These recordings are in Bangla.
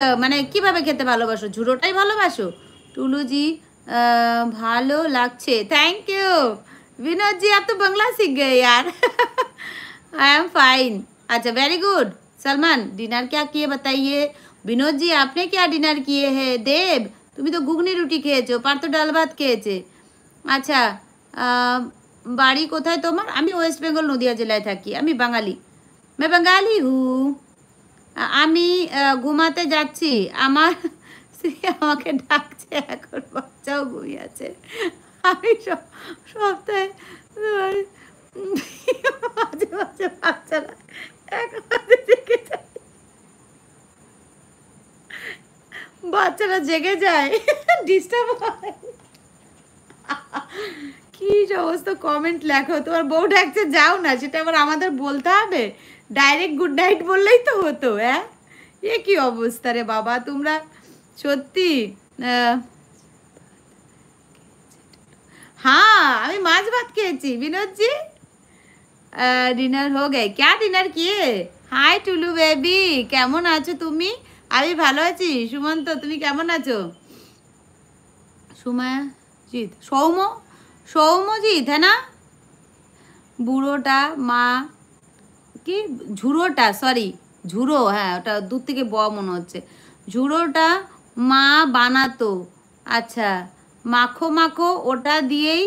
মানে কিভাবে খেতে ভালোবাসো? ঝুড়োটাই ভালোবাসো? টুলুজি ভালো লাগছে। Thank you. विनोद जी आप तो बंगला सीख गए यार। I am fine. अच्छा वेरी गुड। सलमान डिनर क्या किए बताइए? विनोद जी आपने क्या डिनर किए हैं? देव তুমি তো ঘুগনি রুটি খেয়েছো, পার্থ ডাল ভাত খেয়েছে। আচ্ছা বাড়ি কোথায় তোমার? আমি ওয়েস্ট বেঙ্গল নদিয়া জেলায় থাকি। আমি বাঙালি। मैं बंगाली हूँ। আমি ঘুমাতে যাচ্ছি। আমার স্ত্রী আমাকে ডাকছে, এখন বাচ্চাও ঘুমিয়ে আছে। আমি সপ্তাহে মাঝে মাঝে বাচ্চারা একবারে জেগে যায়, বাচ্চারা জেগে যায়, ডিস্টার্ব হয়। কি সমস্ত কমেন্ট লেখো, তোমার বউ ডাকছে যাও না, সেটা আবার আমাদের বলতে হবে? ডাইরেক্ট গুড নাইট বললেই তো হতো। হ্যাঁ এ কি অবস্থা রে বাবা, তোমরা সত্যি। हाँ আমি মাছ ভাত খেয়েছি বিনোদ জি। ডিনার হো গে? क्या ডিনার কিয়ে? হাই টুলু বেবি, কেমন আছো তুমি? আমি ভালো আছি। সুমন্ত তুমি কেমন আছো? সুমাজিৎ, সৌম্যজিৎ হ্যাঁ না? বুড়োটা মা কি ঝুড়োটা, সরি ঝুড়ো, হ্যাঁ ওটা দূর থেকে ব মনে হচ্ছে। ঝুড়োটা মা বানাতো। আচ্ছা মাখো মাখো ওটা দিয়েই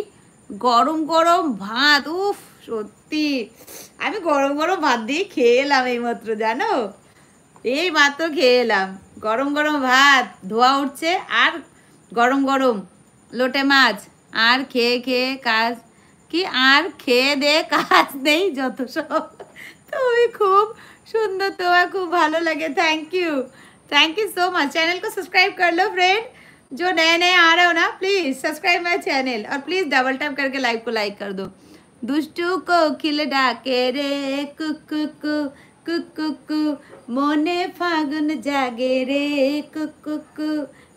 গরম গরম ভাত। উফ সত্যি আমি গরম গরম ভাত দিয়ে খেয়ে এলাম এইমাত্র, জানো? এই মাত্র খেয়ে এলাম গরম গরম ভাত, ধোয়া উঠছে, আর গরম গরম লোটে মাছ। আর খেয়ে খেয়ে কাজ কি, আর খেয়ে দে কাজ নেই যত সব। তুমি খুব सुंदर, तुम्हें खूब भालो लगे। Thank you so much. Channel को सब्सक्राइब कर लो फ्रेंड, जो नए नए आ रहे हो ना प्लीज सब्सक्राइब माय चैनल, और प्लीज डबल टैप करके लाइव को लाइक कर दो। दुष्टू को खिल डाके रे कुकु कुकु मोने फागुन जागे रे कुकु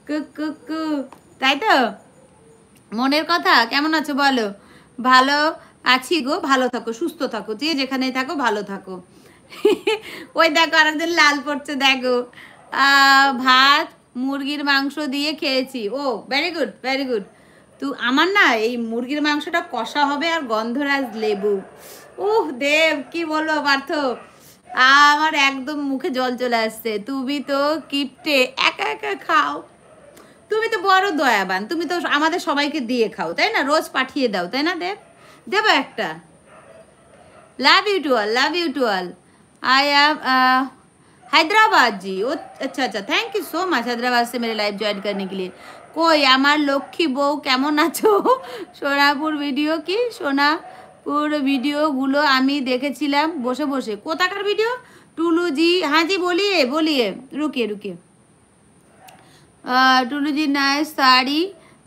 कुकु। তাই তো মনের কথা। কেমন আছো বলো? ভালো আছি গো, ভালো থাকো, সুস্থ থাকো, যে যেখানেই থাকো ভালো থাকো। ওই দেখো আরেকজন লাল পড়ছে, দেখো ভাত মুরগির মাংস দিয়ে খেয়েছি। ও ভেরি গুড ভেরি গুড। তো আমার না এই মুরগির মাংসটা কষা হবে আর গন্ধরাজ লেবু, উহ দেব কি বলবো পার্থ, আমার একদম মুখে জল চলে আসছে। তুমি তো কিপটে, একা একা খাও। তুমি তো বড় দয়াবান, তুমি তো আমাদের সবাইকে দিয়ে খাও তাই না, রোজ পাঠিয়ে দাও তাই না দেব? দেবো একটা। Love you to all, love you to all. I am Hyderabad ji. ओ अच्छा अच्छा, thank you so much Hyderabad से मेरे लाइव ज्वाइन करने के लिए। কই আমার লক্ষ্মী বউ কেমন আছো? সোনাপুর ভিডিও কি, সোনাপুর ভিডিওগুলো আমি দেখেছিলাম বসে বসে। কোথাকার ভিডিও? টুলু জি, হ্যাঁ জি বলিए बोलिए, रुकिए रुकिए। Tulu ji nice sari,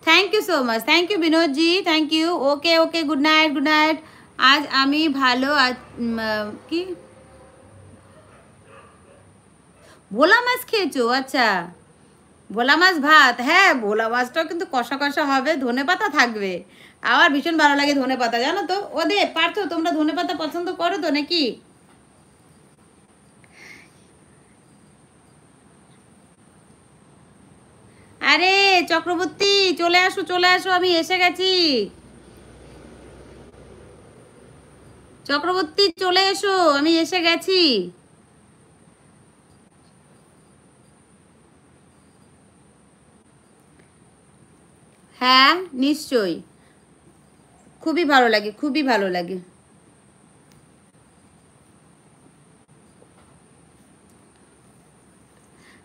thank you so much. Thank you Vinod ji, thank you. Okay okay, good night good night. आज আমি ভালো কি ভোলা মাছ খেয়েছো? আচ্ছা ভোলা মাছ ভাত, হ্যাঁ ভোলা মাছটাও কিন্তু কষা কষা হবে, ধনে পাতা থাকবে। আমার ভীষণ ভালো লাগে ধনে পাতা, জানো তো? ওদের পার্থ তোমরা ধনে পাতা পছন্দ করো তো নাকি? আরে চক্রবর্তী চলে আসো চলে আসো, আমি এসে গেছি। চক্রবর্তী চলে এসো, আমি এসে গেছি। হ্যাঁ নিশ্চয়ই, খুবই ভালো লাগে, খুবই ভালো লাগে।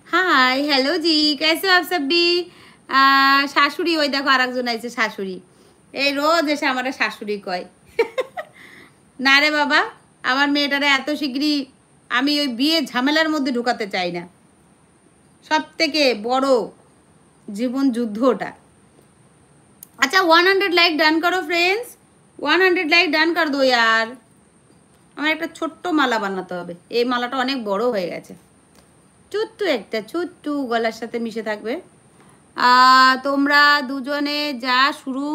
হাই হ্যালো জি, कैसे हो आप सब भी? শাশুড়ি, ওই দেখো আরেকজন আছে শাশুড়ি, এই রোজ এসে আমার শাশুড়ি কয়। না রে বাবা, আমার মেয়েটারে এত শীঘ্রই আমি ওই বিয়ে ঝামেলার মধ্যে ঢুকাতে চাই না। সব থেকে বড় জীবন যুদ্ধ ওটা। अच्छा 100 লাইক ডান করো ফ্রেন্ডস, 100 লাইক ডান কর দো यार। আমার একটা ছোট্ট মালা বানাতে হবে, এই মালাটা অনেক বড় হয়ে গেছে। ছোট্টু একটা, ছোট্টু গলার সাথে মিশে থাকবে। তোমরা দুজনে যা শুরু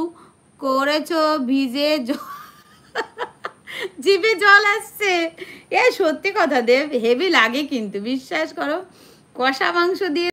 করেছো ভিজে জিভে জল আসছে। এ সত্যি কথা দেব, হেভি লাগে কিন্তু বিশ্বাস করো। কষা মাংস দিয়ে